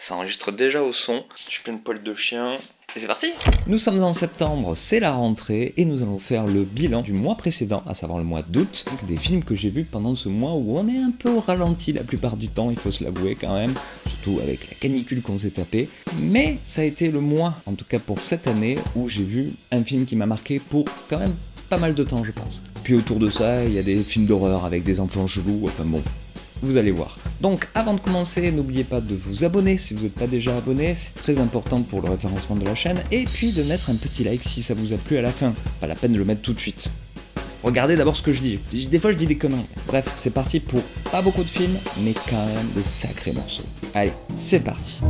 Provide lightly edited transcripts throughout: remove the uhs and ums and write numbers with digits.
Ça enregistre déjà au son. Je suis plein de poils de chien. Et c'est parti! Nous sommes en septembre, c'est la rentrée, et nous allons faire le bilan du mois précédent, à savoir le mois d'août, des films que j'ai vus pendant ce mois où on est un peu au ralenti la plupart du temps, il faut se l'avouer quand même, surtout avec la canicule qu'on s'est tapé. Mais ça a été le mois, en tout cas pour cette année, où j'ai vu un film qui m'a marqué pour quand même pas mal de temps, je pense. Puis autour de ça, il y a des films d'horreur avec des enfants chelous, enfin bon, vous allez voir. Donc avant de commencer, n'oubliez pas de vous abonner si vous n'êtes pas déjà abonné, c'est très important pour le référencement de la chaîne, et puis de mettre un petit like si ça vous a plu à la fin, pas la peine de le mettre tout de suite. Regardez d'abord ce que je dis, des fois je dis des conneries. Bref, c'est parti pour pas beaucoup de films, mais quand même des sacrés morceaux. Allez, c'est parti.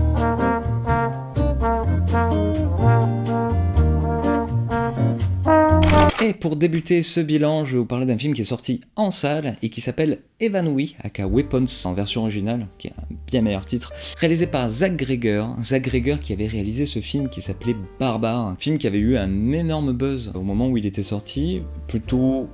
Et pour débuter ce bilan, je vais vous parler d'un film qui est sorti en salle et qui s'appelle Évanoui, aka Weapons en version originale, qui est un bien meilleur titre, réalisé par Zach Gregor qui avait réalisé ce film qui s'appelait Barbare, un film qui avait eu un énorme buzz au moment où il était sorti, plutôt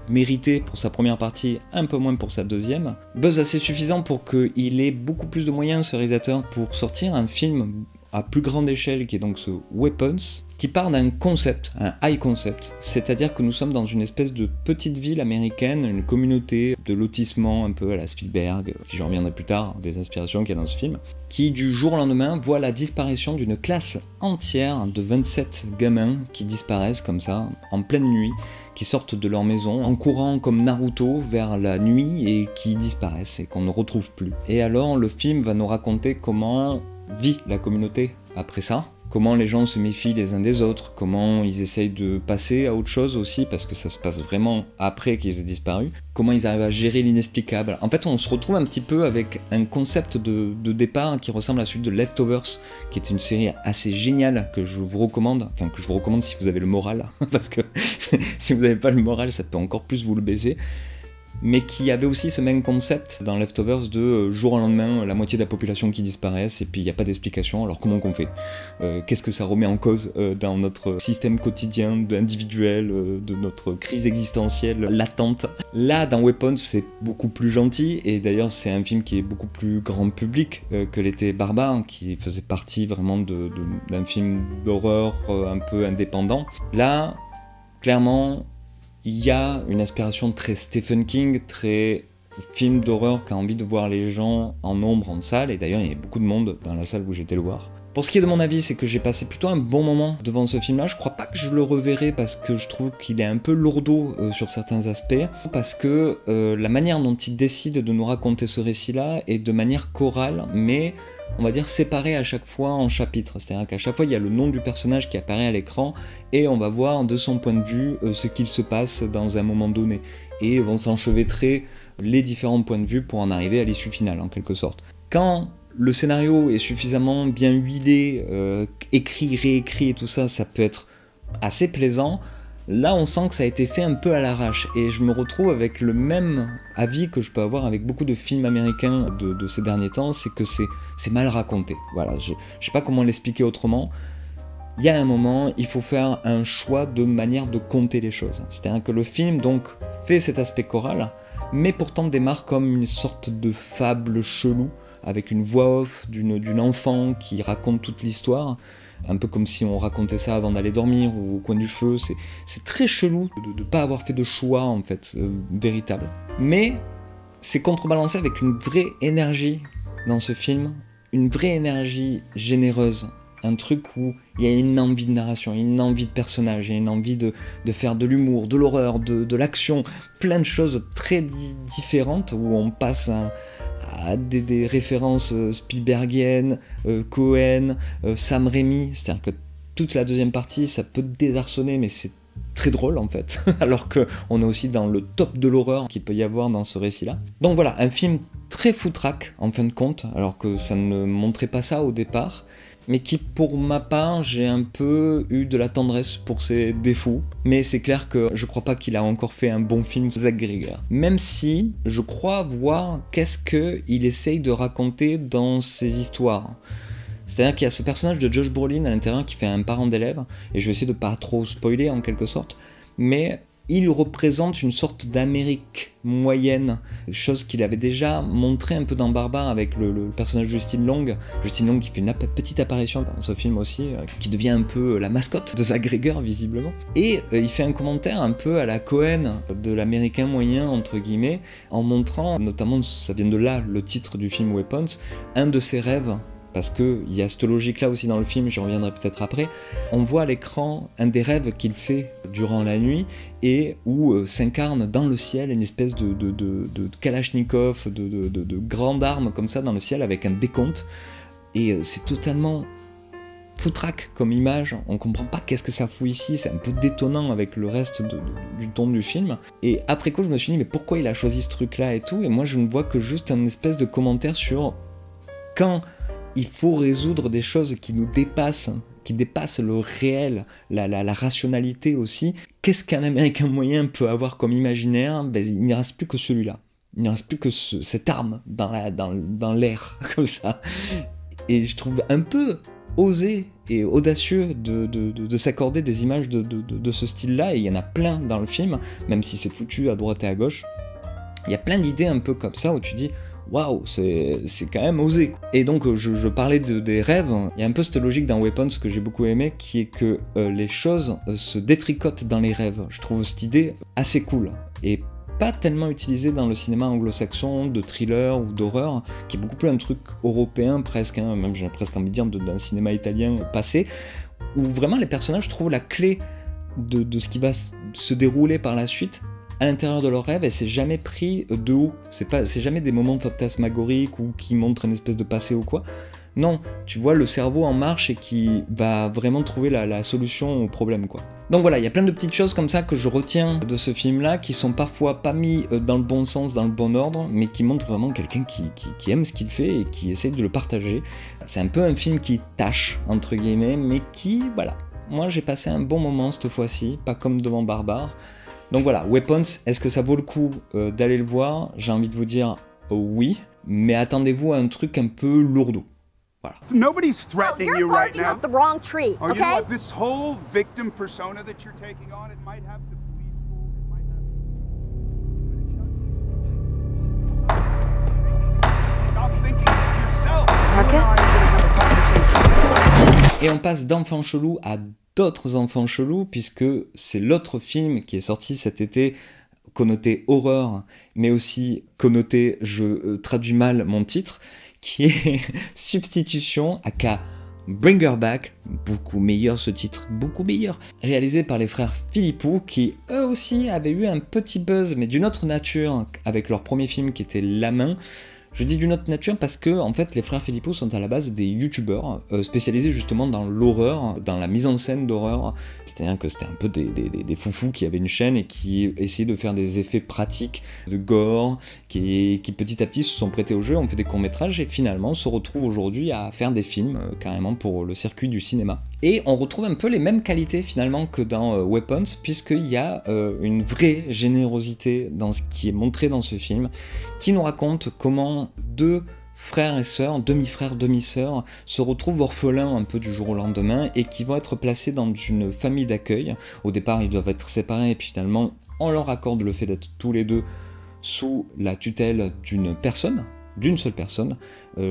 mérité pour sa première partie, un peu moins pour sa deuxième. Buzz assez suffisant pour qu'il ait beaucoup plus de moyens, ce réalisateur, pour sortir un film à plus grande échelle, qui est donc ce Weapons, qui part d'un concept, un high concept, c'est-à-dire que nous sommes dans une espèce de petite ville américaine, une communauté de lotissement un peu à la Spielberg, qui j'en reviendrai plus tard, des inspirations qu'il y a dans ce film, qui du jour au lendemain voit la disparition d'une classe entière de 27 gamins qui disparaissent comme ça, en pleine nuit, qui sortent de leur maison en courant comme Naruto vers la nuit et qui disparaissent et qu'on ne retrouve plus. Et alors le film va nous raconter comment vit la communauté après ça, comment les gens se méfient les uns des autres, comment ils essayent de passer à autre chose aussi, parce que ça se passe vraiment après qu'ils aient disparu, comment ils arrivent à gérer l'inexplicable. En fait, on se retrouve un petit peu avec un concept de départ qui ressemble à celui de Leftovers, qui est une série assez géniale que je vous recommande, enfin que je vous recommande si vous avez le moral, parce que si vous n'avez pas le moral, ça peut encore plus vous le baiser, mais qui avait aussi ce même concept dans Leftovers de jour au lendemain, la moitié de la population qui disparaissent et puis il n'y a pas d'explication, alors comment qu'on fait? Qu'est-ce que ça remet en cause dans notre système quotidien, individuel, de notre crise existentielle latente? Là, dans Weapons, c'est beaucoup plus gentil, et d'ailleurs c'est un film qui est beaucoup plus grand public que l'était Barbare, qui faisait partie vraiment d'un film d'horreur un peu indépendant. Là, clairement, il y a une inspiration très Stephen King, très film d'horreur qui a envie de voir les gens en nombre en salle, et d'ailleurs il y avait beaucoup de monde dans la salle où j'étais le voir. Pour ce qui est de mon avis, c'est que j'ai passé plutôt un bon moment devant ce film-là. Je crois pas que je le reverrai parce que je trouve qu'il est un peu lourdeau sur certains aspects, parce que la manière dont il décide de nous raconter ce récit-là est de manière chorale, mais on va dire séparé à chaque fois en chapitres, c'est-à-dire qu'à chaque fois il y a le nom du personnage qui apparaît à l'écran et on va voir de son point de vue ce qu'il se passe dans un moment donné, et vont s'enchevêtrer les différents points de vue pour en arriver à l'issue finale en quelque sorte. Quand le scénario est suffisamment bien huilé, écrit, réécrit et tout ça, ça peut être assez plaisant. Là, on sent que ça a été fait un peu à l'arrache, et je me retrouve avec le même avis que je peux avoir avec beaucoup de films américains de ces derniers temps, c'est que c'est mal raconté. Voilà, je sais pas comment l'expliquer autrement. Il y a un moment, il faut faire un choix de manière de compter les choses. C'est-à-dire que le film, donc, fait cet aspect choral, mais pourtant démarre comme une sorte de fable chelou, avec une voix off d'une enfant qui raconte toute l'histoire, un peu comme si on racontait ça avant d'aller dormir ou au coin du feu. C'est très chelou de ne pas avoir fait de choix en fait véritable. Mais c'est contrebalancé avec une vraie énergie dans ce film, une vraie énergie généreuse, un truc où il y a une envie de narration, une envie de personnage, il y a une envie de faire de l'humour, de l'horreur, de l'action, plein de choses très différentes où on passe à des références Spielbergiennes, Cohen, Sam Raimi, c'est-à-dire que toute la deuxième partie ça peut désarçonner, mais c'est très drôle en fait, alors qu'on est aussi dans le top de l'horreur qu'il peut y avoir dans ce récit-là. Donc voilà, un film très foutraque en fin de compte, alors que ça ne montrait pas ça au départ, mais qui pour ma part j'ai un peu eu de la tendresse pour ses défauts, mais c'est clair que je crois pas qu'il a encore fait un bon film, Zach Gregor. Même si je crois voir qu'est-ce qu'il essaye de raconter dans ses histoires. C'est-à-dire qu'il y a ce personnage de Josh Brolin à l'intérieur qui fait un parent d'élève, et je vais essayer de pas trop spoiler en quelque sorte, mais il représente une sorte d'Amérique moyenne, chose qu'il avait déjà montré un peu dans Barbare avec le personnage de Justin Long qui fait une petite apparition dans ce film aussi, qui devient un peu la mascotte de Zach Gregor visiblement. Et il fait un commentaire un peu à la Cohen de l'américain moyen entre guillemets, en montrant, notamment ça vient de là le titre du film Weapons, un de ses rêves. Parce qu'il y a cette logique-là aussi dans le film, j'y reviendrai peut-être après. On voit à l'écran un des rêves qu'il fait durant la nuit et où s'incarne dans le ciel une espèce de Kalachnikov, de grande arme comme ça dans le ciel avec un décompte. Et c'est totalement foutraque comme image, on comprend pas qu'est-ce que ça fout ici, c'est un peu détonnant avec le reste du ton du film. Et après coup, je me suis dit, mais pourquoi il a choisi ce truc-là et tout? Et moi, je ne vois que juste un espèce de commentaire sur quand il faut résoudre des choses qui nous dépassent, qui dépassent le réel, la rationalité aussi. Qu'est-ce qu'un Américain moyen peut avoir comme imaginaire? Ben, il n'y reste plus que celui-là. Il n'y reste plus que cette arme dans l'air, comme ça. Et je trouve un peu osé et audacieux de s'accorder des images de ce style-là, et il y en a plein dans le film, même si c'est foutu à droite et à gauche. Il y a plein d'idées un peu comme ça où tu dis waouh, c'est quand même osé. Et donc je parlais des rêves, il y a un peu cette logique dans Weapons que j'ai beaucoup aimé, qui est que les choses se détricotent dans les rêves. Je trouve cette idée assez cool, et pas tellement utilisée dans le cinéma anglo-saxon, de thriller ou d'horreur, qui est beaucoup plus un truc européen presque, hein, même j'ai presque envie de dire d'un cinéma italien passé, où vraiment les personnages trouvent la clé de ce qui va se dérouler par la suite à l'intérieur de leurs rêves, et c'est jamais pris de haut, c'est jamais des moments fantasmagoriques ou qui montrent une espèce de passé ou quoi. Non, tu vois le cerveau en marche et qui va vraiment trouver la solution au problème, quoi. Donc voilà, il y a plein de petites choses comme ça que je retiens de ce film-là, qui sont parfois pas mis dans le bon sens, dans le bon ordre, mais qui montrent vraiment quelqu'un qui aime ce qu'il fait et qui essaie de le partager. C'est un peu un film qui tâche, entre guillemets, mais qui, voilà, moi j'ai passé un bon moment cette fois-ci, pas comme devant Barbare. Donc voilà, Weapons, est-ce que ça vaut le coup d'aller le voir? J'ai envie de vous dire oui, mais attendez-vous à un truc un peu lourdeau. Voilà. Nobody's threatening you right now. You're barking up the wrong tree, Oh, you know okay? what? This whole victim persona that you're taking on, it might have the police fooled, it might have... Stop thinking of yourself. Marcus? You and I are gonna have a conversation. Et on passe d'enfants chelous à d'autres enfants chelous, puisque c'est l'autre film qui est sorti cet été, connoté horreur, mais aussi connoté, je traduis mal mon titre, qui est Substitution, aka Bring Her Back, beaucoup meilleur ce titre, beaucoup meilleur, réalisé par les frères Philippou, qui eux aussi avaient eu un petit buzz, mais d'une autre nature, avec leur premier film qui était La Main. Je dis d'une autre nature parce que, en fait, les frères Philippou sont à la base des youtubeurs spécialisés justement dans l'horreur, dans la mise en scène d'horreur. C'est-à-dire que c'était un peu des foufous qui avaient une chaîne et qui essayaient de faire des effets pratiques, de gore, qui petit à petit se sont prêtés au jeu, ont fait des courts-métrages et finalement se retrouvent aujourd'hui à faire des films carrément pour le circuit du cinéma. Et on retrouve un peu les mêmes qualités finalement que dans Weapons, puisqu'il y a une vraie générosité dans ce qui est montré dans ce film, qui nous raconte comment deux frères et sœurs, demi-frères, demi-sœurs, se retrouvent orphelins un peu du jour au lendemain et qui vont être placés dans une famille d'accueil. Au départ, ils doivent être séparés et puis finalement, on leur accorde le fait d'être tous les deux sous la tutelle d'une seule personne,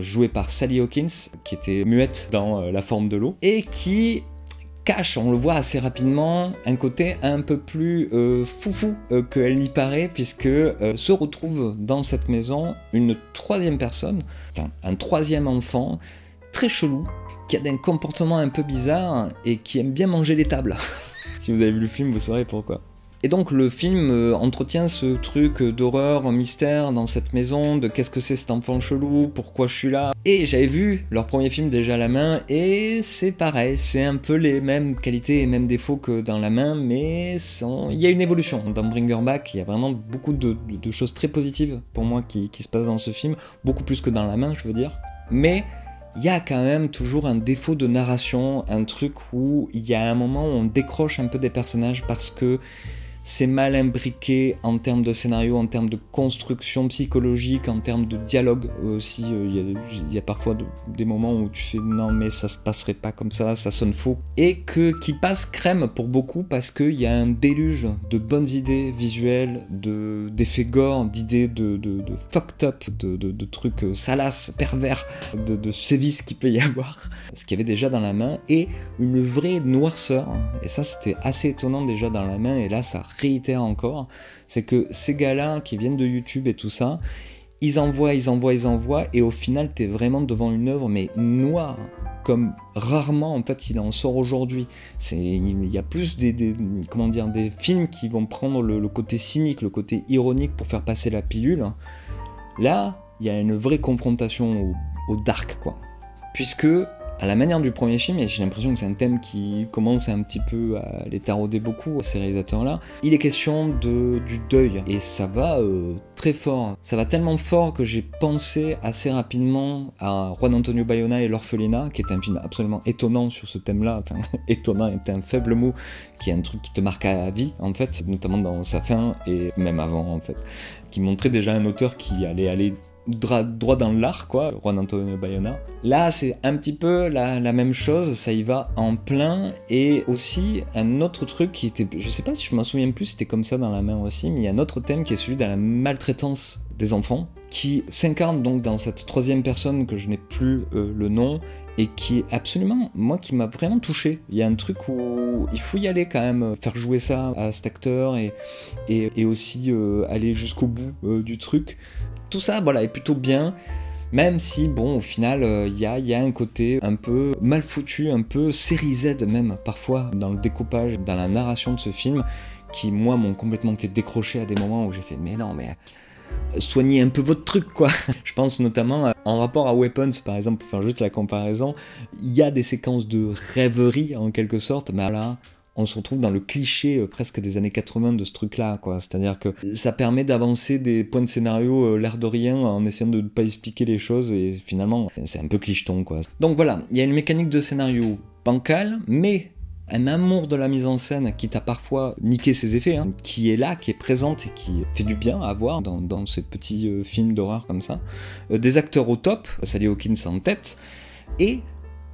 jouée par Sally Hawkins, qui était muette dans La forme de l'eau, et qui cache, on le voit assez rapidement, un côté un peu plus foufou qu'elle n'y paraît, puisque se retrouve dans cette maison une troisième personne, enfin un troisième enfant, très chelou, qui a un comportement un peu bizarre et qui aime bien manger les tables. Si vous avez vu le film, vous saurez pourquoi. Et donc le film entretient ce truc d'horreur, mystère dans cette maison, de qu'est-ce que c'est cet enfant chelou, pourquoi je suis là. Et j'avais vu leur premier film déjà La Main, et c'est pareil, c'est un peu les mêmes qualités et mêmes défauts que dans La Main, mais il y a une évolution. Dans Bring Her Back, il y a vraiment beaucoup de choses très positives pour moi qui se passent dans ce film, beaucoup plus que dans La Main, je veux dire. Mais il y a quand même toujours un défaut de narration, un truc où il y a un moment où on décroche un peu des personnages parce que c'est mal imbriqué en termes de scénario, en termes de construction psychologique, en termes de dialogue aussi. Il y a parfois des moments où tu fais non mais ça se passerait pas comme ça sonne faux. Et qui passe crème pour beaucoup parce qu'il y a un déluge de bonnes idées visuelles, d'effets gore, d'idées de fucked up, de trucs salaces, pervers, de sévices qu'il peut y avoir. Ce qu'il y avait déjà dans la main, et une vraie noirceur. Et ça c'était assez étonnant déjà dans la main, et là ça réitère encore, c'est que ces gars-là qui viennent de YouTube et tout ça, ils envoient, et au final t'es vraiment devant une œuvre mais noire, comme rarement en fait il en sort aujourd'hui. Il y a plus des films qui vont prendre le côté cynique, le côté ironique pour faire passer la pilule. Là, il y a une vraie confrontation au dark, quoi. Puisque à la manière du premier film, et j'ai l'impression que c'est un thème qui commence un petit peu à les tarauder beaucoup, ces réalisateurs-là, il est question du deuil, et ça va très fort. Ça va tellement fort que j'ai pensé assez rapidement à Juan Antonio Bayona et L'Orphelinat, qui est un film absolument étonnant sur ce thème-là, enfin étonnant est un faible mot, qui est un truc qui te marque à vie, en fait, notamment dans sa fin, et même avant, en fait, qui montrait déjà un auteur qui allait aller droit dans l'art, quoi, Juan Antonio Bayona. Là, c'est un petit peu la même chose, ça y va en plein, et aussi un autre truc qui était, je sais pas si je m'en souviens plus, c'était comme ça dans la main aussi, mais il y a un autre thème qui est celui de la maltraitance des enfants, qui s'incarne donc dans cette troisième personne que je n'ai plus le nom, et qui est absolument, moi, qui m'a vraiment touché. Il y a un truc où il faut y aller quand même, faire jouer ça à cet acteur, et aussi aller jusqu'au bout du truc. Tout ça, voilà, est plutôt bien, même si, bon, au final, il y a un côté un peu mal foutu, un peu série Z même, parfois, dans le découpage, dans la narration de ce film, qui, moi, m'ont complètement fait décrocher à des moments où j'ai fait « mais non, mais soignez un peu votre truc, quoi !» Je pense notamment, en rapport à Weapons, par exemple, pour faire juste la comparaison, il y a des séquences de rêverie, en quelque sorte, mais là, on se retrouve dans le cliché presque des années 80 de ce truc-là, quoi. C'est-à-dire que ça permet d'avancer des points de scénario l'air de rien en essayant de ne pas expliquer les choses, et finalement, c'est un peu clicheton, quoi. Donc voilà, il y a une mécanique de scénario bancale, mais un amour de la mise en scène qui t'a parfois niqué ses effets, hein, qui est là, qui est présente et qui fait du bien à voir dans ces petits films d'horreur comme ça. Des acteurs au top, Sally Hawkins en tête, et,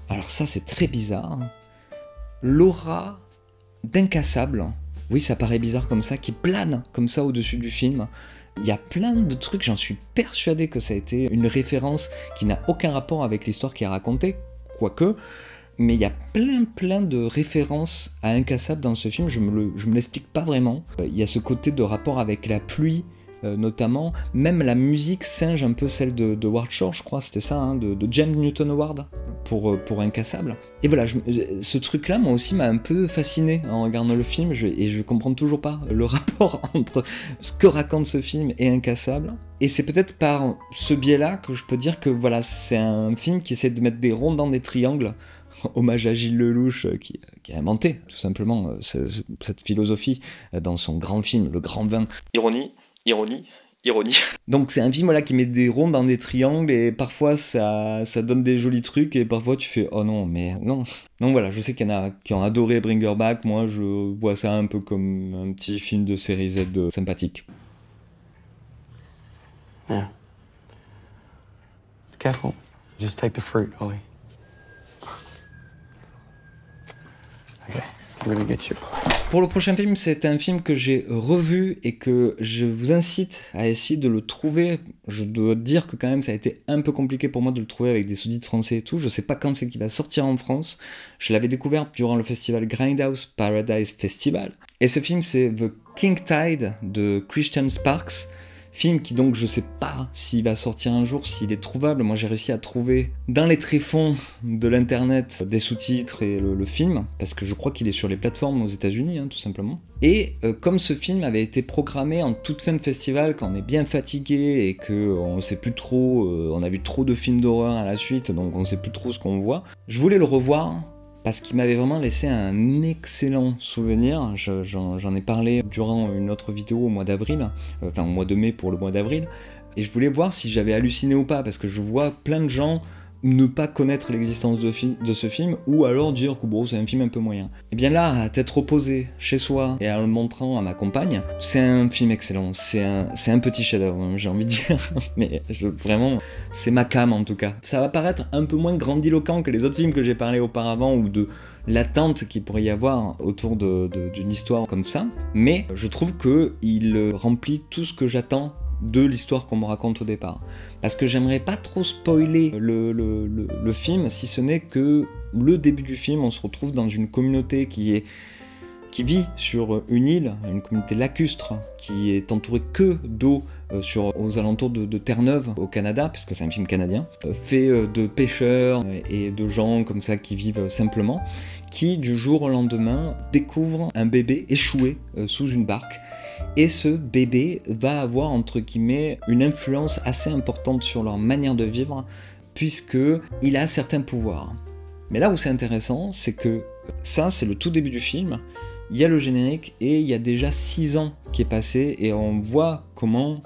alors ça c'est très bizarre, l'aura d'incassable, oui ça paraît bizarre comme ça, qui plane comme ça au-dessus du film. Il y a plein de trucs, j'en suis persuadé que ça a été une référence qui n'a aucun rapport avec l'histoire qui est racontée, quoique, mais il y a plein de références à Incassable dans ce film, je me l'explique pas vraiment. Il y a ce côté de rapport avec la pluie, notamment, même la musique singe un peu celle de Howard Shore, je crois, c'était ça, hein, de James Newton Howard, pour Incassable. Et voilà, ce truc-là, moi aussi, m'a un peu fasciné en regardant le film, et je comprends toujours pas le rapport entre ce que raconte ce film et Incassable. Et c'est peut-être par ce biais-là que je peux dire que voilà, c'est un film qui essaie de mettre des ronds dans des triangles, hommage à Gilles Lelouch qui a inventé tout simplement cette philosophie dans son grand film, Le Grand Vin. Ironie. Donc c'est un film voilà, qui met des ronds dans des triangles, et parfois ça donne des jolis trucs, et parfois tu fais oh non, mais non. Donc voilà, je sais qu'il y en a qui ont adoré Bring Her Back, moi je vois ça un peu comme un petit film de série Z sympathique. Yeah. Careful. Just take the fruit, Ollie. Okay, I'm gonna get you. Pour le prochain film, c'est un film que j'ai revu et que je vous incite à essayer de le trouver. Je dois dire que quand même ça a été un peu compliqué pour moi de le trouver avec des sous-titres français et tout. Je sais pas quand c'est qu'il va sortir en France. Je l'avais découvert durant le festival Grindhouse Paradise Festival. Et ce film, c'est The King Tide de Christian Sparks. Film qui donc je sais pas s'il va sortir un jour, s'il est trouvable. Moi j'ai réussi à trouver dans les tréfonds de l'internet des sous-titres et le film, parce que je crois qu'il est sur les plateformes aux États-Unis, hein, tout simplement. Et comme ce film avait été programmé en toute fin de festival, quand on est bien fatigué et qu'on sait plus trop, on a vu trop de films d'horreur à la suite, donc on sait plus trop ce qu'on voit, je voulais le revoir. Parce qu'il m'avait vraiment laissé un excellent souvenir. J'en ai parlé durant une autre vidéo au mois d'avril, au mois de mai pour le mois d'avril, et je voulais voir si j'avais halluciné ou pas, parce que je vois plein de gens ne pas connaître l'existence de ce film, ou alors dire que bon, c'est un film un peu moyen. Et bien là, à tête reposée, chez soi, et en le montrant à ma compagne, c'est un film excellent, c'est un petit chef-d'œuvre, hein, j'ai envie de dire, mais vraiment, c'est ma came en tout cas. Ça va paraître un peu moins grandiloquent que les autres films que j'ai parlé auparavant, ou de l'attente qu'il pourrait y avoir autour d'une histoire comme ça, mais je trouve qu'il remplit tout ce que j'attends de l'histoire qu'on me raconte au départ. Parce que j'aimerais pas trop spoiler le film, si ce n'est que le début du film, on se retrouve dans une communauté qui vit sur une île, une communauté lacustre, qui est entourée que d'eau aux alentours de Terre-Neuve, au Canada, puisque c'est un film canadien, fait de pêcheurs et de gens comme ça qui vivent simplement, qui du jour au lendemain découvrent un bébé échoué sous une barque. Et ce bébé va avoir, entre guillemets, une influence assez importante sur leur manière de vivre, puisqu'il a certains pouvoirs. Mais là où c'est intéressant, c'est que ça, c'est le tout début du film, il y a le générique, et il y a déjà 6 ans qui est passé, et on voit comment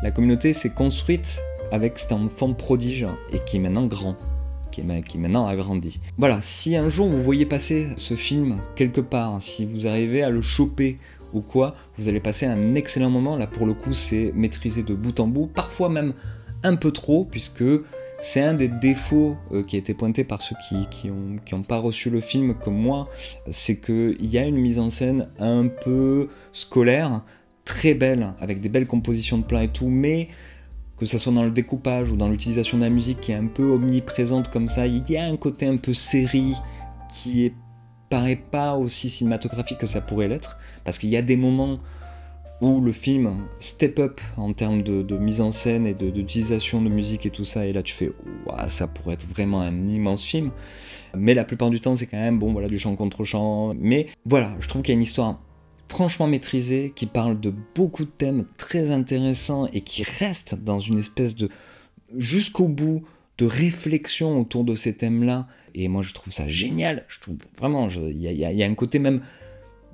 la communauté s'est construite avec cet enfant prodige, et qui est maintenant grand, qui est maintenant agrandi. Voilà, si un jour vous voyez passer ce film quelque part, si vous arrivez à le choper, ou quoi, vous allez passer un excellent moment. Là pour le coup c'est maîtrisé de bout en bout, parfois même un peu trop, puisque c'est un des défauts qui a été pointé par ceux qui ont pas reçu le film comme moi, c'est qu'il y a une mise en scène un peu scolaire, très belle, avec des belles compositions de plans et tout, mais que ça soit dans le découpage ou dans l'utilisation de la musique qui est un peu omniprésente comme ça, il y a un côté un peu série qui paraît pas aussi cinématographique que ça pourrait l'être, parce qu'il y a des moments où le film step up en termes de mise en scène et d'utilisation de musique et tout ça, et là tu fais ouah, ça pourrait être vraiment un immense film, mais la plupart du temps c'est quand même bon, voilà, du chant contre chant, mais voilà, je trouve qu'il y a une histoire franchement maîtrisée, qui parle de beaucoup de thèmes très intéressants et qui reste dans une espèce de jusqu'au bout de réflexion autour de ces thèmes-là, et moi je trouve ça génial, je trouve vraiment, il y a un côté même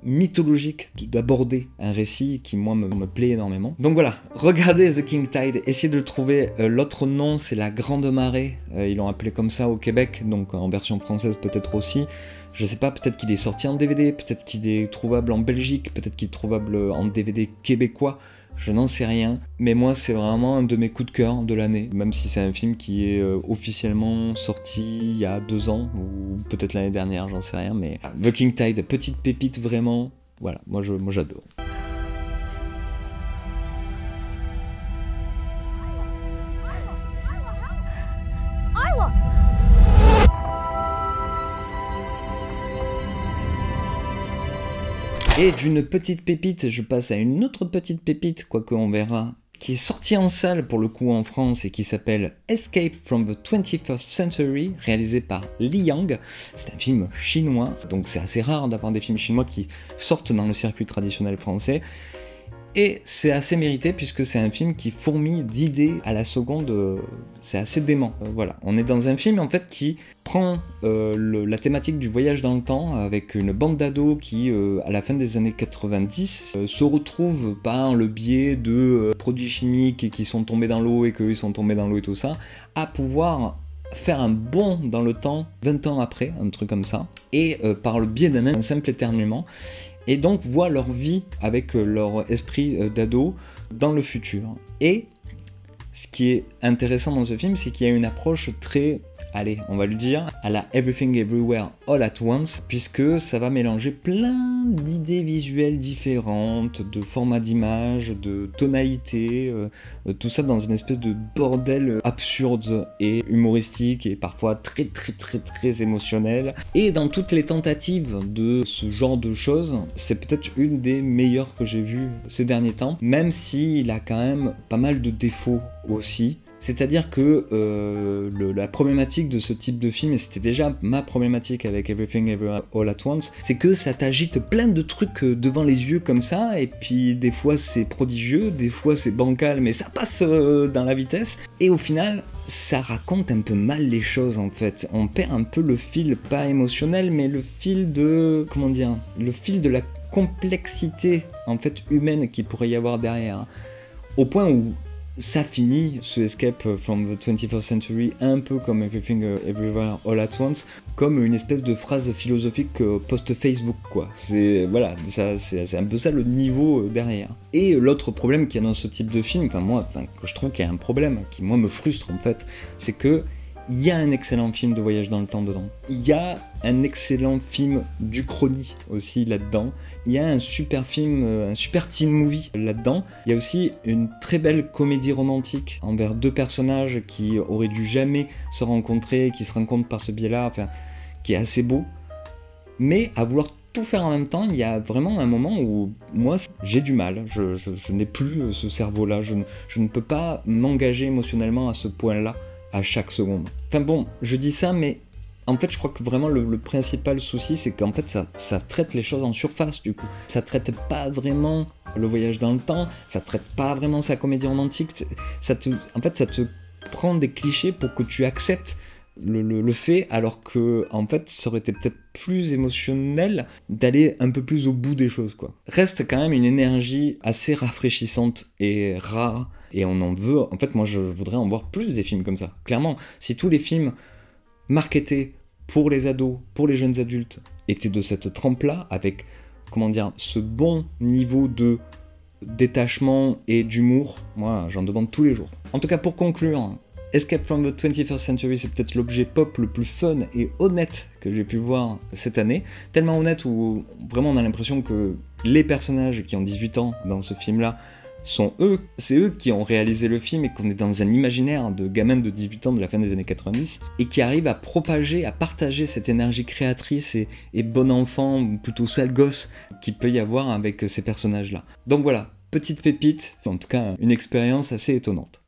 mythologique d'aborder un récit qui moi me plaît énormément. Donc voilà, regardez The King Tide, essayez de le trouver, l'autre nom c'est La Grande Marée, ils l'ont appelé comme ça au Québec, donc en version française peut-être aussi, je sais pas, peut-être qu'il est sorti en DVD, peut-être qu'il est trouvable en Belgique, peut-être qu'il est trouvable en DVD québécois, je n'en sais rien, mais moi c'est vraiment un de mes coups de cœur de l'année, même si c'est un film qui est officiellement sorti il y a 2 ans, ou peut-être l'année dernière, j'en sais rien, mais The King Tide, petite pépite vraiment, voilà, moi j'adore. Et d'une petite pépite, je passe à une autre petite pépite, quoique on verra, qui est sortie en salle pour le coup en France et qui s'appelle Escape from the 21st Century, réalisé par Li Yang. C'est un film chinois, donc c'est assez rare d'avoir des films chinois qui sortent dans le circuit traditionnel français. Et c'est assez mérité puisque c'est un film qui fourmille d'idées à la seconde, c'est assez dément. Voilà, on est dans un film en fait qui prend la thématique du voyage dans le temps avec une bande d'ados qui, à la fin des années 90, se retrouvent par le biais de produits chimiques qui sont tombés dans l'eau et qu'eux ils sont tombés dans l'eau et tout ça, à pouvoir faire un bond dans le temps 20 ans après, un truc comme ça, et par le biais d'un simple éternuement, et donc voient leur vie avec leur esprit d'ado dans le futur. Et ce qui est intéressant dans ce film, c'est qu'il y a une approche très, allez, on va le dire, à la Everything Everywhere All at Once, puisque ça va mélanger plein d'idées visuelles différentes, de formats d'images, de tonalités, tout ça dans une espèce de bordel absurde et humoristique et parfois très émotionnel. Et dans toutes les tentatives de ce genre de choses, c'est peut-être une des meilleures que j'ai vues ces derniers temps, même s'il a quand même pas mal de défauts aussi. C'est-à-dire que la problématique de ce type de film, et c'était déjà ma problématique avec Everything Everywhere All at Once, c'est que ça t'agite plein de trucs devant les yeux comme ça, et puis des fois c'est prodigieux, des fois c'est bancal, mais ça passe dans la vitesse, et au final, ça raconte un peu mal les choses en fait. On perd un peu le fil, pas émotionnel, mais le fil de... comment dire ? Le fil de la complexité en fait humaine qu'il pourrait y avoir derrière. Au point où ça finit ce Escape from the 21st Century un peu comme Everything Everywhere All at Once, comme une espèce de phrase philosophique post-Facebook, quoi. C'est voilà, c'est un peu ça le niveau derrière. Et l'autre problème qu'il y a dans ce type de film, que je trouve qu'il y a un problème, qui moi me frustre en fait, c'est que il y a un excellent film de voyage dans le temps dedans. Il y a un excellent film d'Uchronie aussi là-dedans. Il y a un super film, un super teen movie là-dedans. Il y a aussi une très belle comédie romantique envers deux personnages qui auraient dû jamais se rencontrer, qui se rencontrent par ce biais-là, enfin, qui est assez beau. Mais à vouloir tout faire en même temps, il y a vraiment un moment où moi j'ai du mal, je n'ai plus ce cerveau-là, je ne peux pas m'engager émotionnellement à ce point-là à chaque seconde. Enfin bon, je dis ça, mais en fait je crois que vraiment le principal souci, c'est qu'en fait ça traite les choses en surface du coup. Ça traite pas vraiment le voyage dans le temps, ça traite pas vraiment sa comédie romantique, ça te prend des clichés pour que tu acceptes le fait, alors que en fait ça aurait été peut-être plus émotionnel d'aller un peu plus au bout des choses, quoi. Reste quand même une énergie assez rafraîchissante et rare, et on en veut. En fait moi je voudrais en voir plus des films comme ça, clairement. Si tous les films marketés pour les ados, pour les jeunes adultes étaient de cette trempe-là, avec comment dire, ce bon niveau de détachement et d'humour, moi j'en demande tous les jours. En tout cas, pour conclure, Escape from the 21st Century, c'est peut-être l'objet pop le plus fun et honnête que j'ai pu voir cette année. Tellement honnête où vraiment on a l'impression que les personnages qui ont 18 ans dans ce film-là sont eux, c'est eux qui ont réalisé le film, et qu'on est dans un imaginaire de gamins de 18 ans de la fin des années 90, et qui arrivent à propager, à partager cette énergie créatrice et bon enfant, ou plutôt sale gosse, qu'il peut y avoir avec ces personnages-là. Donc voilà, petite pépite, en tout cas une expérience assez étonnante.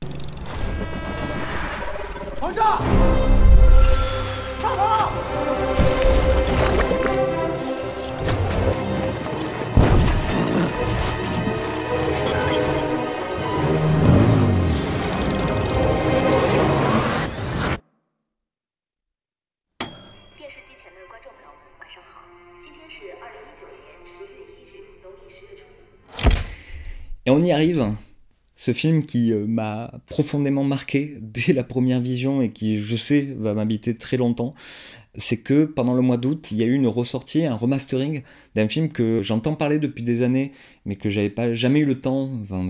Et on y arrive, ce film qui m'a profondément marqué dès la première vision et qui, je sais, va m'habiter très longtemps, c'est que pendant le mois d'août, il y a eu une ressortie, un remastering d'un film que j'entends parler depuis des années, mais que j'avais jamais eu le temps,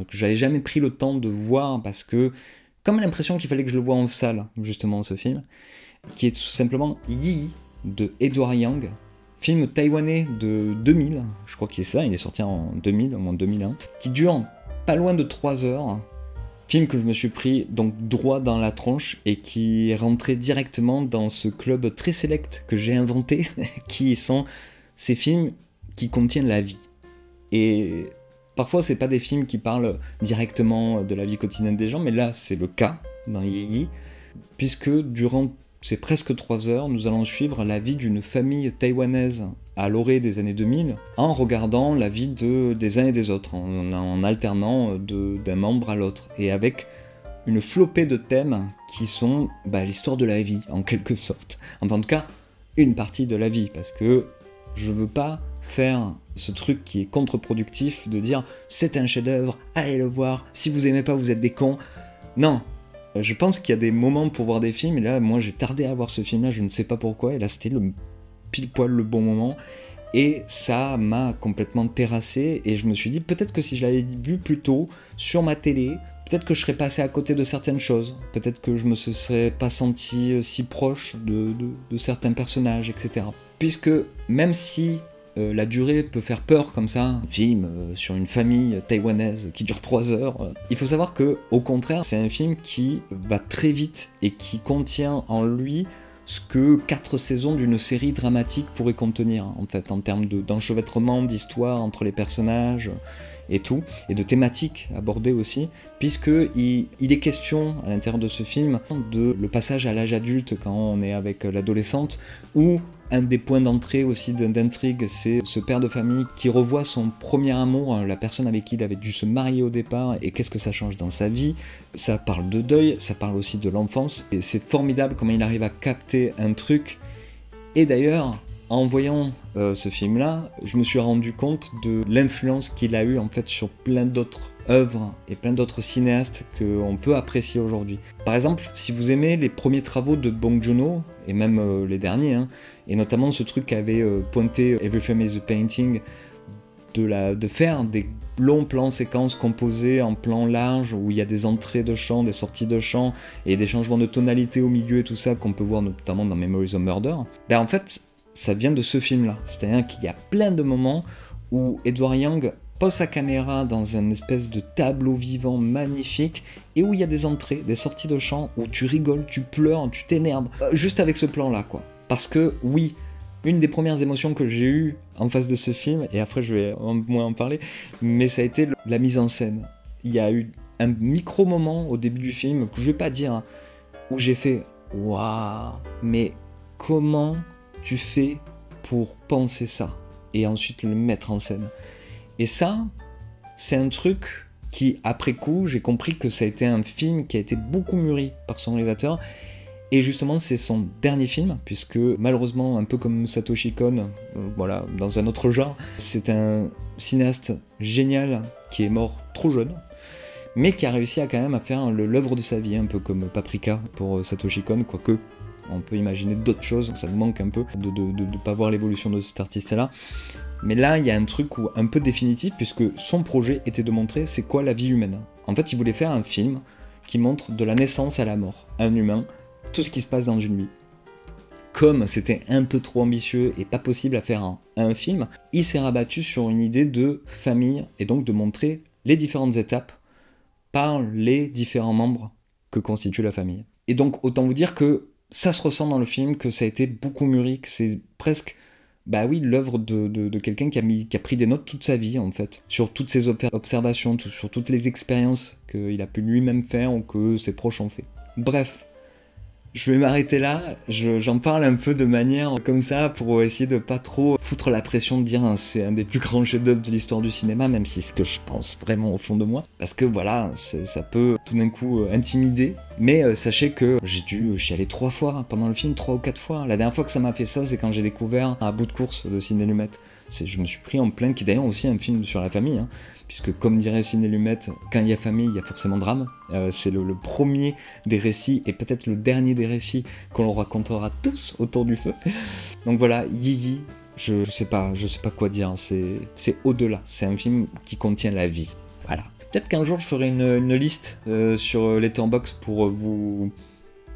que j'avais jamais pris le temps de voir, parce que, comme l'impression qu'il fallait que je le voie en salle, justement, ce film, qui est tout simplement Yi de Edward Yang, film taïwanais de 2000, je crois qu'il est ça, il est sorti en 2000, en 2001, qui dure pas loin de 3 heures, film que je me suis pris donc droit dans la tronche et qui est rentré directement dans ce club très sélect que j'ai inventé, qui sont ces films qui contiennent la vie. Et parfois c'est pas des films qui parlent directement de la vie quotidienne des gens, mais là c'est le cas dans Yi, puisque durant ces presque 3 heures, nous allons suivre la vie d'une famille taïwanaise à l'orée des années 2000, en regardant la vie des uns et des autres, en alternant d'un membre à l'autre, et avec une flopée de thèmes qui sont l'histoire de la vie, en quelque sorte. Enfin, en tout cas, une partie de la vie, parce que je veux pas faire ce truc qui est contre-productif, de dire « c'est un chef-d'œuvre, allez le voir, si vous aimez pas, vous êtes des cons ». Non. Je pense qu'il y a des moments pour voir des films, et là, moi, j'ai tardé à voir ce film-là, je ne sais pas pourquoi, et là, c'était pile-poil le bon moment, et ça m'a complètement terrassé, et je me suis dit, peut-être que si je l'avais vu plus tôt, sur ma télé, peut-être que je serais passé à côté de certaines choses, peut-être que je me serais pas senti si proche de certains personnages, etc. Puisque, même si la durée peut faire peur comme ça, un film sur une famille taïwanaise qui dure 3 heures. Il faut savoir que, au contraire, c'est un film qui va très vite et qui contient en lui ce que 4 saisons d'une série dramatique pourraient contenir, en fait, en termes d'enchevêtrement, d'histoire entre les personnages et tout, et de thématiques abordées aussi, puisqu'il est question, à l'intérieur de ce film, de le passage à l'âge adulte quand on est avec l'adolescente, où un des points d'entrée aussi d'intrigue, c'est ce père de famille qui revoit son premier amour, la personne avec qui il avait dû se marier au départ, et qu'est-ce que ça change dans sa vie. Ça parle de deuil, ça parle aussi de l'enfance, et c'est formidable comment il arrive à capter un truc. Et d'ailleurs, en voyant ce film-là, je me suis rendu compte de l'influence qu'il a eu en fait sur plein d'autres œuvres et plein d'autres cinéastes qu'on peut apprécier aujourd'hui. Par exemple, si vous aimez les premiers travaux de Bong Joon-ho, et même les derniers, hein, et notamment ce truc qu'avait pointé Every Frame is a Painting, de faire des longs plans séquences composés en plan large, où il y a des entrées de chant, des sorties de chant, et des changements de tonalité au milieu et tout ça, qu'on peut voir notamment dans Memories of Murder, ben en fait, ça vient de ce film-là. C'est-à-dire qu'il y a plein de moments où Edward Young pose sa caméra dans un espèce de tableau vivant magnifique, et où il y a des entrées, des sorties de chant, où tu rigoles, tu pleures, tu t'énerves, juste avec ce plan-là, quoi. Parce que, oui, une des premières émotions que j'ai eues en face de ce film, et après je vais moins en parler, mais ça a été la mise en scène. Il y a eu un micro-moment au début du film, que je vais pas dire, hein, où j'ai fait « Waouh, mais comment tu fais pour penser ça ?» et ensuite le mettre en scène. Et ça, c'est un truc qui, après coup, j'ai compris que ça a été un film qui a été beaucoup mûri par son réalisateur. Et justement, c'est son dernier film, puisque malheureusement, un peu comme Satoshi Kon, voilà, dans un autre genre, c'est un cinéaste génial qui est mort trop jeune, mais qui a réussi à quand même à faire l'œuvre de sa vie, un peu comme Paprika pour Satoshi Kon, quoique on peut imaginer d'autres choses, ça nous manque un peu de ne pas voir l'évolution de cet artiste-là. Mais là, il y a un truc un peu définitif, puisque son projet était de montrer c'est quoi la vie humaine. En fait, il voulait faire un film qui montre de la naissance à la mort, un humain, tout ce qui se passe dans une vie. Comme c'était un peu trop ambitieux et pas possible à faire un film, il s'est rabattu sur une idée de famille, et donc de montrer les différentes étapes par les différents membres que constitue la famille. Et donc, autant vous dire que ça se ressent dans le film, que ça a été beaucoup mûri, que c'est presque, bah oui, l'œuvre de quelqu'un qui a pris des notes toute sa vie, en fait, sur toutes ses observations, sur toutes les expériences qu'il a pu lui-même faire ou que ses proches ont fait. Bref, je vais m'arrêter là, j'en parle un peu de manière comme ça pour essayer de pas trop foutre la pression de dire c'est un des plus grands chefs-d'œuvre de l'histoire du cinéma, même si c'est ce que je pense vraiment au fond de moi, parce que voilà, ça peut tout d'un coup intimider, mais sachez que j'ai dû chialer 3 fois pendant le film, 3 ou 4 fois. La dernière fois que ça m'a fait ça, c'est quand j'ai découvert À bout de course de Sidney Lumet. Je me suis pris en plein, qui est d'ailleurs aussi un film sur la famille, hein, puisque comme dirait Sidney Lumet, quand il y a famille, il y a forcément drame. C'est le premier des récits, et peut-être le dernier des récits qu'on racontera tous autour du feu. Donc voilà, Yi-Yi, je sais pas quoi dire, c'est au-delà, c'est un film qui contient la vie, voilà. Peut-être qu'un jour je ferai une liste sur Letterboxd pour vous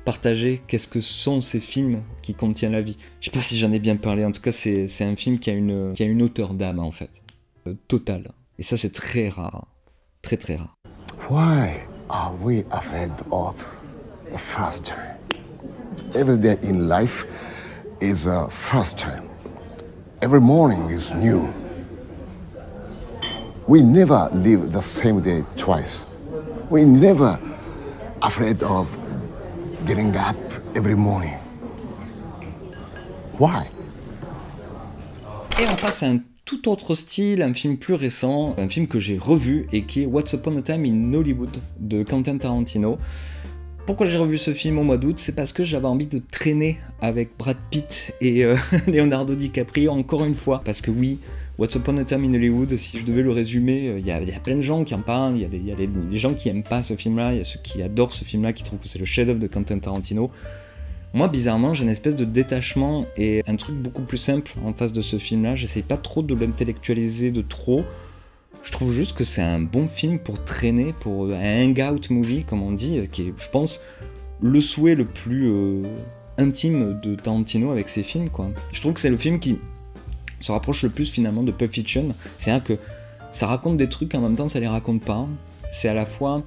partager qu'est-ce que sont ces films qui contiennent la vie. Je sais pas si j'en ai bien parlé, en tout cas c'est un film qui a une hauteur d'âme en fait, totale. Et ça c'est très rare, très très rare. Why are we afraid of the first time? Every day in life is a first time. Every morning is new. We never live the same day twice. We never afraid of getting up every morning. Why? Et on passe à un tout autre style, un film plus récent, un film que j'ai revu et qui est Once Upon a Time in Hollywood de Quentin Tarantino. Pourquoi j'ai revu ce film au mois d'août? C'est parce que j'avais envie de traîner avec Brad Pitt et Leonardo DiCaprio encore une fois. Parce que oui, Once Upon a Time in Hollywood, si je devais le résumer, il y a plein de gens qui en parlent, il y a des gens qui aiment pas ce film-là, il y a ceux qui adorent ce film-là, qui trouvent que c'est le chef-d'œuvre de Quentin Tarantino. Moi, bizarrement, j'ai une espèce de détachement et un truc beaucoup plus simple en face de ce film-là. J'essaye pas trop de l'intellectualiser de trop. Je trouve juste que c'est un bon film pour traîner, pour un hangout movie, comme on dit, qui est, je pense, le souhait le plus intime de Tarantino avec ses films, quoi. Je trouve que c'est le film qui se rapproche le plus finalement de Pulp Fiction. C'est-à-dire que ça raconte des trucs, en même temps ça les raconte pas. C'est à la fois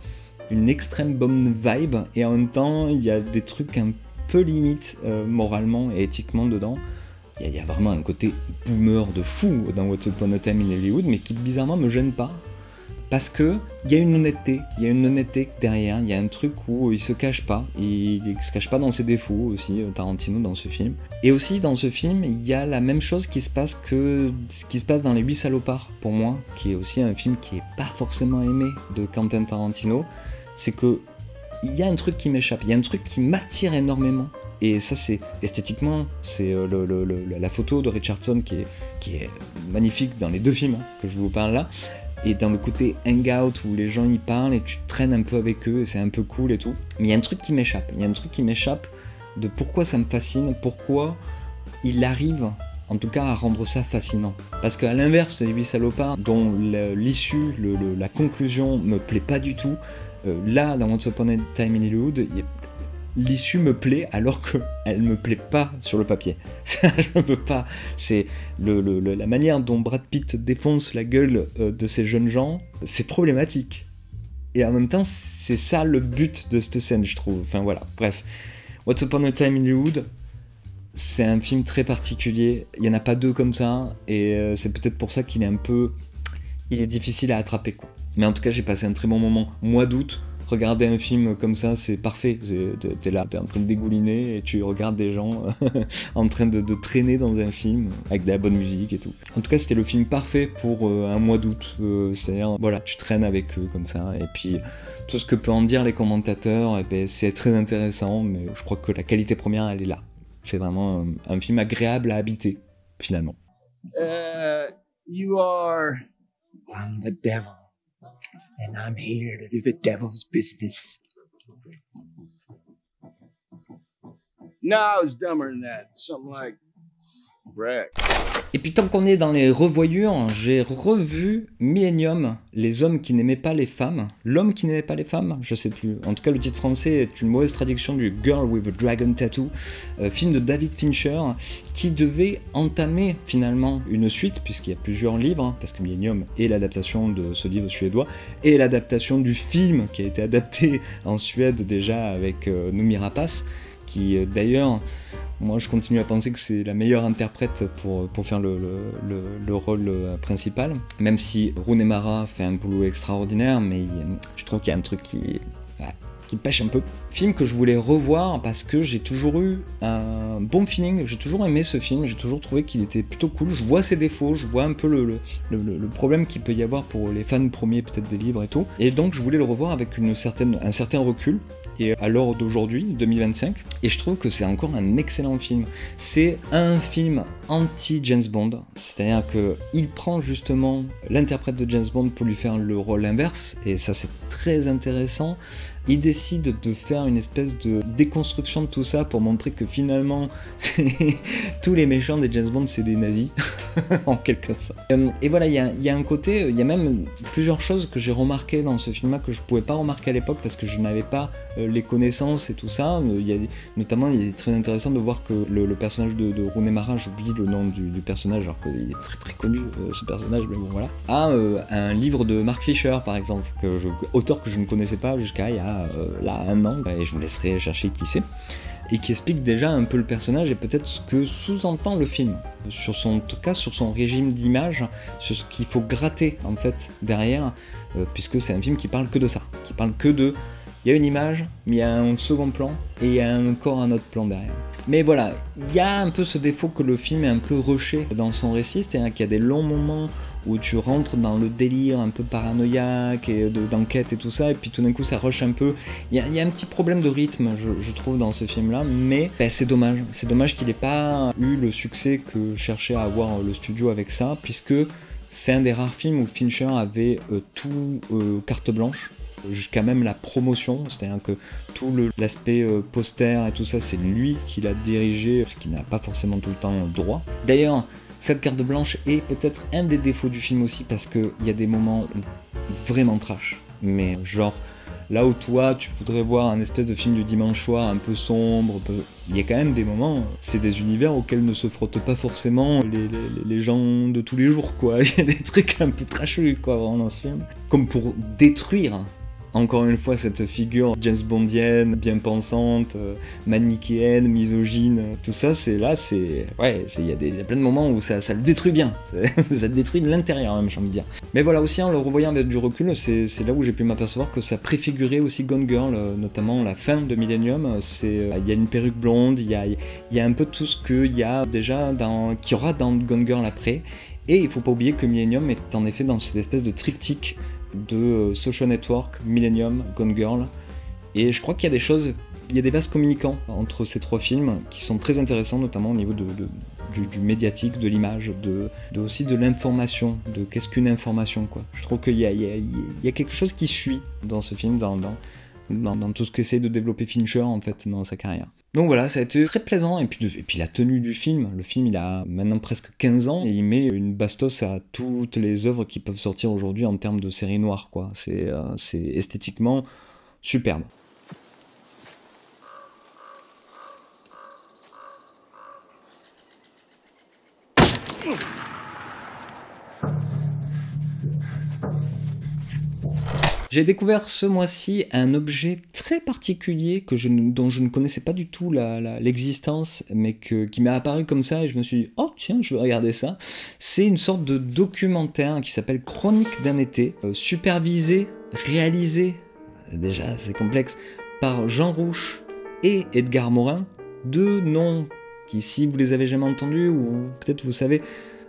une extrême bonne vibe, et en même temps il y a des trucs un peu limites moralement et éthiquement dedans. Il y a vraiment un côté boomer de fou dans Once Upon a Time in Hollywood, mais qui bizarrement me gêne pas, parce que il y a une honnêteté derrière, il y a un truc où il se cache pas, il se cache pas dans ses défauts aussi, Tarantino, dans ce film. Et aussi dans ce film, il y a la même chose qui se passe que ce qui se passe dans Les 8 salopards, pour moi, qui est aussi un film qui est pas forcément aimé de Quentin Tarantino, c'est que il y a un truc qui m'échappe, il y a un truc qui m'attire énormément. Et ça, c'est esthétiquement, c'est la photo de Richardson qui est magnifique dans les deux films que je vous parle là. et dans le côté hangout où les gens y parlent et tu traînes un peu avec eux et c'est un peu cool et tout. Mais il y a un truc qui m'échappe, de pourquoi ça me fascine, pourquoi il arrive en tout cas à rendre ça fascinant. Parce qu'à l'inverse de Les 8 salopards, dont l'issue, la conclusion me plaît pas du tout, là dans Once Upon a Time in Hollywood, l'issue me plaît alors qu'elle me plaît pas sur le papier. Je ne peux pas. C'est la manière dont Brad Pitt défonce la gueule de ces jeunes gens, c'est problématique. Et en même temps, c'est ça le but de cette scène, je trouve. Enfin voilà, bref. Once Upon a Time in Hollywood, c'est un film très particulier. Il n'y en a pas deux comme ça, et c'est peut-être pour ça qu'il est il est difficile à attraper, quoi. Mais en tout cas, j'ai passé un très bon moment. Mois d'août, regarder un film comme ça, c'est parfait. T'es là, t'es en train de dégouliner et tu regardes des gens en train de traîner dans un film avec de la bonne musique et tout. En tout cas, c'était le film parfait pour un mois d'août. C'est-à-dire, voilà, tu traînes avec eux comme ça. Et puis, tout ce que peuvent en dire les commentateurs, eh ben, c'est très intéressant, mais je crois que la qualité première, elle est là. C'est vraiment un film agréable à habiter, finalement. You are... I'm the devil. And I'm here to do the devil's business. No, I was dumber than that. Something like Wreck. Et puis tant qu'on est dans les revoyures, j'ai revu Millennium, les hommes qui n'aimaient pas les femmes. L'homme qui n'aimait pas les femmes, je sais plus. En tout cas, le titre français est une mauvaise traduction du Girl with a Dragon Tattoo, film de David Fincher, qui devait entamer finalement une suite, puisqu'il y a plusieurs livres, hein, parce que Millennium est l'adaptation de ce livre suédois, et l'adaptation du film qui a été adapté en Suède déjà avec Noomi Rapace, qui d'ailleurs... Moi, je continue à penser que c'est la meilleure interprète pour faire le rôle principal, même si Rooney Mara fait un boulot extraordinaire, mais je trouve qu'il y a un truc qui pêche un peu. Film que je voulais revoir parce que j'ai toujours eu un bon feeling, j'ai toujours aimé ce film, j'ai toujours trouvé qu'il était plutôt cool. Je vois ses défauts, je vois un peu le problème qu'il peut y avoir pour les fans premiers peut-être des livres et tout, et donc je voulais le revoir avec un certain recul. Et à l'heure d'aujourd'hui, 2025, et je trouve que c'est encore un excellent film. C'est un film anti-James Bond, c'est-à-dire qu'il prend justement l'interprète de James Bond pour lui faire le rôle inverse, et ça c'est très intéressant. Il décide de faire une espèce de déconstruction de tout ça pour montrer que finalement, tous les méchants des James Bond, c'est des nazis, en quelque sorte. Et voilà, il y a un côté, il y a même plusieurs choses que j'ai remarquées dans ce film-là que je ne pouvais pas remarquer à l'époque parce que je n'avais pas les connaissances et tout ça. Notamment, il est très intéressant de voir que le personnage de Rooney Mara, j'oublie le nom du personnage, alors qu'il est très très connu, ce personnage, mais bon voilà, a un livre de Mark Fisher, par exemple, auteur que je ne connaissais pas jusqu'à il y a là un an, et je vous laisserai chercher qui c'est, et qui explique déjà un peu le personnage et peut-être ce que sous-entend le film, en tout cas sur son régime d'image, sur ce qu'il faut gratter en fait derrière, puisque c'est un film qui parle que de ça, qui parle que de... Il y a une image, mais il y a un second plan, et il y a encore un autre plan derrière. Mais voilà, il y a un peu ce défaut que le film est un peu rushé dans son récit, c'est-à-dire qu'il y a des longs moments où tu rentres dans le délire un peu paranoïaque et d'enquête et tout ça, et puis tout d'un coup ça rush un peu. Il y a un petit problème de rythme, je trouve, dans ce film-là, mais c'est dommage. C'est dommage qu'il n'ait pas eu le succès que cherchait à avoir le studio avec ça, puisque c'est un des rares films où Fincher avait tout carte blanche, jusqu'à même la promotion, c'est-à-dire que tout l'aspect poster et tout ça, c'est lui qui l'a dirigé, ce qui n'a pas forcément tout le temps droit. D'ailleurs, cette carte blanche est peut-être un des défauts du film aussi, parce qu'il y a des moments vraiment trash, mais genre là où toi tu voudrais voir un espèce de film du dimanche soir un peu sombre, il y a quand même des moments, c'est des univers auxquels ne se frottent pas forcément les gens de tous les jours, quoi. Il y a des trucs un peu trashus, quoi, vraiment, dans ce film, comme pour détruire encore une fois cette figure James Bondienne, bien pensante, manichéenne, misogyne, tout ça, il y a plein de moments où ça le détruit bien, ça le détruit de l'intérieur même, j'ai envie de dire. Mais voilà, aussi en le revoyant avec du recul, c'est là où j'ai pu m'apercevoir que ça préfigurait aussi Gone Girl, notamment la fin de Millennium. Il y a une perruque blonde, il y a un peu tout ce qu'il y a déjà qu'il y aura dans Gone Girl après, et il faut pas oublier que Millennium est en effet dans cette espèce de triptyque de Social Network, Millennium, Gone Girl, et je crois qu'il y a des vases communicants entre ces trois films qui sont très intéressants, notamment au niveau du médiatique, de l'image, aussi de l'information, de qu'est-ce qu'une information, quoi. Je trouve qu'il y a quelque chose qui suit dans ce film, dans tout ce qu'essaie de développer Fincher, en fait, dans sa carrière. Donc voilà, ça a été très plaisant, et puis la tenue du film, le film il a maintenant presque 15 ans, et il met une bastos à toutes les œuvres qui peuvent sortir aujourd'hui en termes de série noire, quoi. C'est esthétiquement superbe. J'ai découvert ce mois-ci un objet très particulier dont je ne connaissais pas du tout l'existence, mais qui m'est apparu comme ça et je me suis dit « Oh tiens, je vais regarder ça ». C'est une sorte de documentaire qui s'appelle Chronique d'un été, supervisé, réalisé, déjà c'est complexe, par Jean Rouch et Edgar Morin, deux noms qui, si vous les avez jamais entendus, ou peut-être vous savez,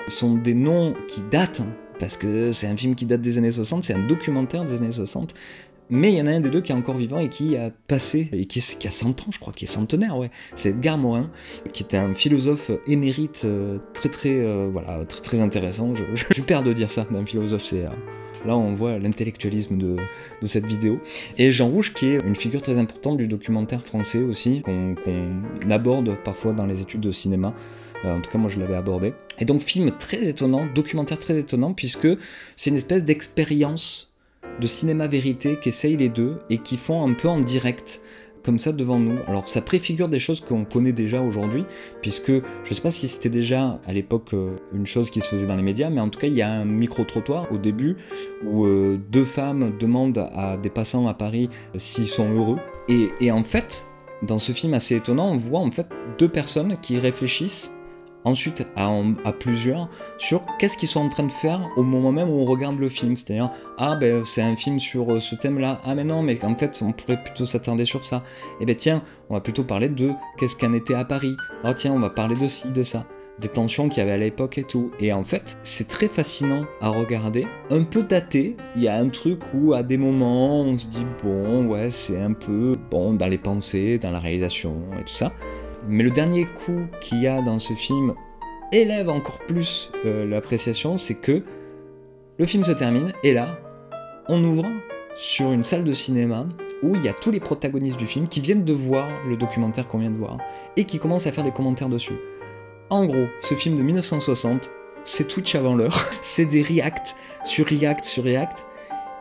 sont des noms qui datent, parce que c'est un film qui date des années 60, c'est un documentaire des années 60, mais il y en a un des deux qui est encore vivant et qui a passé, et qui a 100 ans je crois, qui est centenaire, ouais. C'est Edgar Morin, qui était un philosophe émérite très intéressant. Je suis père de dire ça d'un philosophe, c'est... Là, on voit l'intellectualisme de cette vidéo. Et Jean Rouch, qui est une figure très importante du documentaire français aussi, qu'on aborde parfois dans les études de cinéma. En tout cas, moi, je l'avais abordé. Et donc, film très étonnant, documentaire très étonnant, puisque c'est une espèce d'expérience de cinéma-vérité qu'essayent les deux et qui font un peu en direct, comme ça devant nous. Alors ça préfigure des choses qu'on connaît déjà aujourd'hui, puisque je ne sais pas si c'était déjà à l'époque une chose qui se faisait dans les médias, mais en tout cas il y a un micro-trottoir au début où deux femmes demandent à des passants à Paris s'ils sont heureux. Et en fait, dans ce film assez étonnant, on voit en fait deux personnes qui réfléchissent ensuite à plusieurs sur qu'est-ce qu'ils sont en train de faire au moment même où on regarde le film, c'est-à-dire ah ben c'est un film sur ce thème-là, ah mais non mais en fait on pourrait plutôt s'attarder sur ça, et ben tiens on va plutôt parler de qu'est-ce qu'un été à Paris, ah tiens on va parler de ci, de ça, des tensions qu'il y avait à l'époque et tout, et en fait c'est très fascinant à regarder, un peu daté, il y a un truc où à des moments on se dit bon ouais c'est un peu bon dans les pensées, dans la réalisation et tout ça. Mais le dernier coup qu'il y a dans ce film élève encore plus l'appréciation, c'est que le film se termine, et là, on ouvre sur une salle de cinéma où il y a tous les protagonistes du film qui viennent de voir le documentaire qu'on vient de voir, et qui commencent à faire des commentaires dessus. En gros, ce film de 1960, c'est Twitch avant l'heure, c'est des reacts sur react sur react,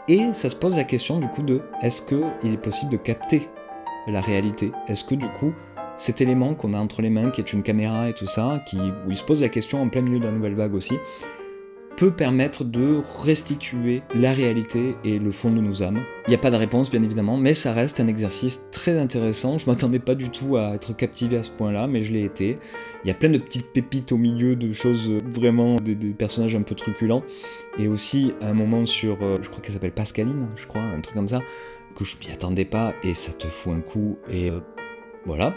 et ça se pose la question du coup de est-ce qu'il est possible de capter la réalité? Est-ce que du coup, cet élément qu'on a entre les mains, qui est une caméra et tout ça, où il se pose la question en plein milieu de la nouvelle vague aussi, peut permettre de restituer la réalité et le fond de nos âmes. Il n'y a pas de réponse bien évidemment, mais ça reste un exercice très intéressant. Je m'attendais pas du tout à être captivé à ce point-là, mais je l'ai été. Il y a plein de petites pépites au milieu de choses vraiment, des personnages un peu truculents, et aussi un moment sur, je crois qu'elle s'appelle Pascaline, je crois, un truc comme ça, que je m'y attendais pas, et ça te fout un coup, et... Voilà,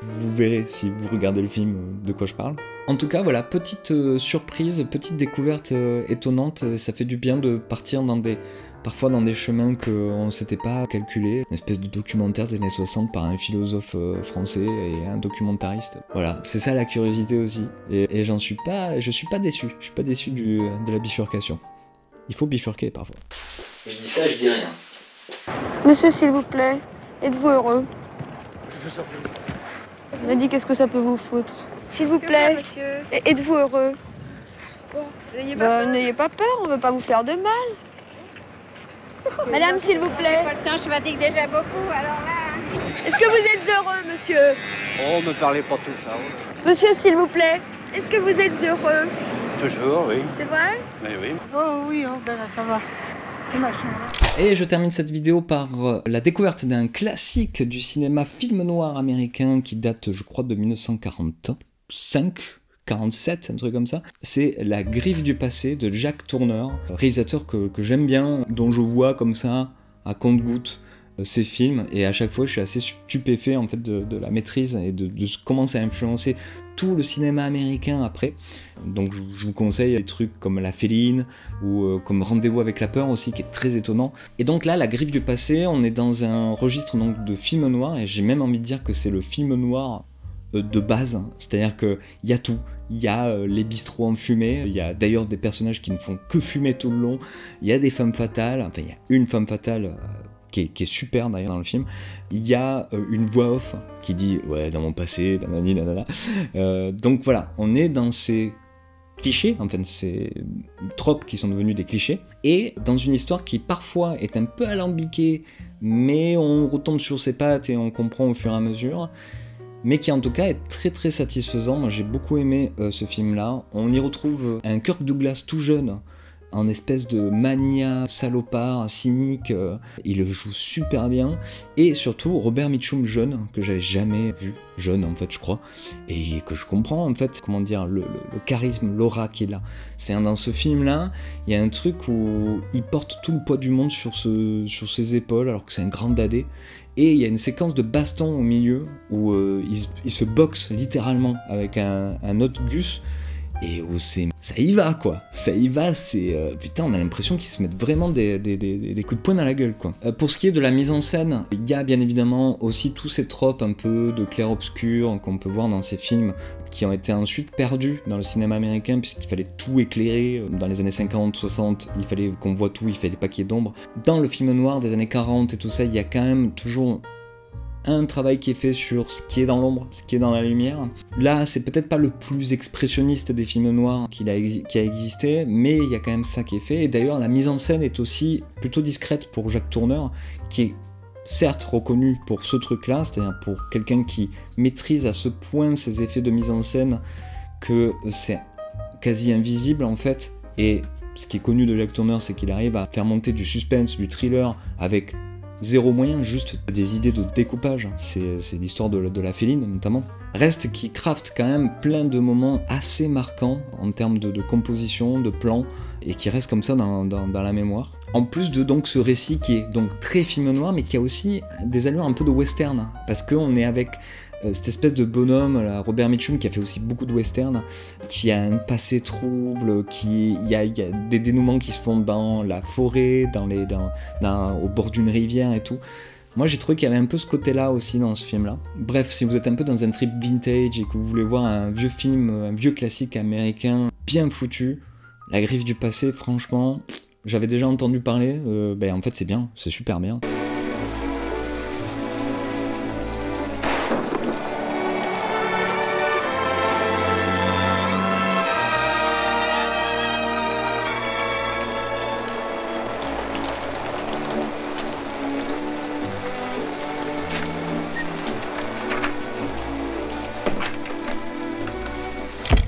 vous verrez si vous regardez le film de quoi je parle. En tout cas, voilà, petite surprise, petite découverte étonnante, ça fait du bien de partir parfois dans des chemins qu'on ne s'était pas calculés. Une espèce de documentaire des années 60 par un philosophe français et un documentariste. Voilà, c'est ça la curiosité aussi. Et je suis pas déçu, je suis pas déçu de la bifurcation. Il faut bifurquer parfois. Je dis ça, je dis rien. Monsieur, s'il vous plaît, êtes-vous heureux? Je me dis, qu'est-ce que ça peut vous foutre? S'il vous plaît, monsieur. Êtes-vous heureux? N'ayez pas peur, on veut pas vous faire de mal. Madame, s'il vous plaît. Pas le temps, je fatigue déjà beaucoup, alors là... Est-ce que vous êtes heureux, monsieur? Oh, me parlez pas de tout ça. Monsieur, s'il vous plaît, est-ce que vous êtes heureux? Toujours, oui. C'est vrai? Mais oui. Oh oui, oh, ben là, ça va. C'est machin, là. Et je termine cette vidéo par la découverte d'un classique du cinéma film noir américain qui date, je crois, de 1945, 47, un truc comme ça. C'est La Griffe du passé de Jack Turner, réalisateur que j'aime bien, dont je vois comme ça, à compte-gouttes, ces films, et à chaque fois je suis assez stupéfait en fait de la maîtrise et de comment ça a influencé tout le cinéma américain après. Donc je vous conseille des trucs comme La Féline ou comme Rendez-vous avec la peur aussi, qui est très étonnant. Et donc là, La Griffe du passé, on est dans un registre donc de film noir, et j'ai même envie de dire que c'est le film noir de base, c'est-à-dire qu'il y a tout. il y a les bistrots en fumée, il y a d'ailleurs des personnages qui ne font que fumer tout le long, il y a des femmes fatales, enfin il y a une femme fatale qui est super d'ailleurs dans le film, il y a une voix off qui dit « ouais, dans mon passé, nanani, nanana ». Donc voilà, on est dans ces clichés, enfin ces tropes qui sont devenus des clichés, et dans une histoire qui parfois est un peu alambiquée, mais on retombe sur ses pattes et on comprend au fur et à mesure, mais qui en tout cas est très très satisfaisant. Moi j'ai beaucoup aimé ce film-là. On y retrouve un Kirk Douglas tout jeune, en espèce de mania salopard, cynique, il le joue super bien, et surtout Robert Mitchum jeune, que j'avais jamais vu, jeune en fait je crois, et que je comprends en fait, comment dire, le charisme, l'aura qu'il a. C'est dans ce film-là, il y a un truc où il porte tout le poids du monde sur ses épaules, alors que c'est un grand dadé, et il y a une séquence de baston au milieu, où il se boxe littéralement avec un autre Gus, et où ça y va quoi, ça y va, putain on a l'impression qu'ils se mettent vraiment des coups de poing dans la gueule quoi. Pour ce qui est de la mise en scène, il y a bien évidemment aussi tous ces tropes un peu de clair-obscur qu'on peut voir dans ces films qui ont été ensuite perdus dans le cinéma américain puisqu'il fallait tout éclairer. Dans les années 50-60 il fallait qu'on voit tout, il fallait pas qu'il y ait d'ombre. Dans le film noir des années 40 et tout ça, il y a quand même toujours un travail qui est fait sur ce qui est dans l'ombre, ce qui est dans la lumière. Là, c'est peut-être pas le plus expressionniste des films noirs qui a existé, mais il y a quand même ça qui est fait. Et d'ailleurs, la mise en scène est aussi plutôt discrète pour Jacques Tourneur, qui est certes reconnu pour ce truc-là, c'est-à-dire pour quelqu'un qui maîtrise à ce point ses effets de mise en scène que c'est quasi invisible en fait. Et ce qui est connu de Jacques Tourneur, c'est qu'il arrive à faire monter du suspense, du thriller avec zéro moyen, juste des idées de découpage. C'est l'histoire de la féline notamment. Reste qui craft quand même plein de moments assez marquants en termes de composition, de plan, et qui reste comme ça dans la mémoire. En plus de donc ce récit qui est donc très film noir, mais qui a aussi des allures un peu de western, parce qu'on est avec cette espèce de bonhomme, là, Robert Mitchum, qui a fait aussi beaucoup de western, qui a un passé trouble, il y a des dénouements qui se font dans la forêt, au bord d'une rivière et tout. Moi j'ai trouvé qu'il y avait un peu ce côté-là aussi dans ce film-là. Bref, si vous êtes un peu dans un trip vintage et que vous voulez voir un vieux film, un vieux classique américain bien foutu, La Griffe du passé, franchement, j'avais déjà entendu parler, en fait c'est bien, c'est super bien.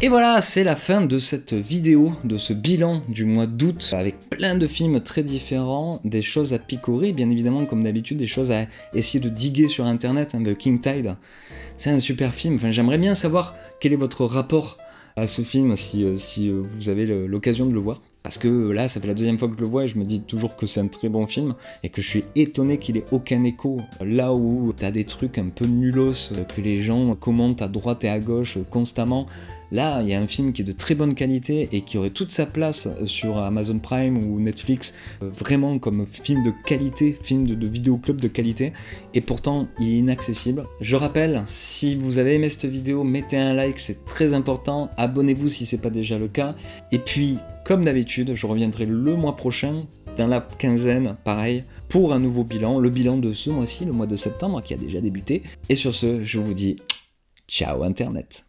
Et voilà, c'est la fin de cette vidéo, de ce bilan du mois d'août, avec plein de films très différents, des choses à picorer, bien évidemment, comme d'habitude, des choses à essayer de diguer sur internet, The King Tide. C'est un super film, enfin, j'aimerais bien savoir quel est votre rapport à ce film, si vous avez l'occasion de le voir. Parce que là, ça fait la deuxième fois que je le vois et je me dis toujours que c'est un très bon film et que je suis étonné qu'il ait aucun écho. Là où t'as des trucs un peu nulos que les gens commentent à droite et à gauche constamment, là, il y a un film qui est de très bonne qualité et qui aurait toute sa place sur Amazon Prime ou Netflix, vraiment comme film de qualité, film de vidéoclub de qualité, et pourtant il est inaccessible. Je rappelle, si vous avez aimé cette vidéo, mettez un like, c'est très important, abonnez-vous si c'est pas déjà le cas, et puis, comme d'habitude, je reviendrai le mois prochain, dans la quinzaine, pareil, pour un nouveau bilan, le bilan de ce mois-ci, le mois de septembre, qui a déjà débuté, et sur ce, je vous dis ciao Internet.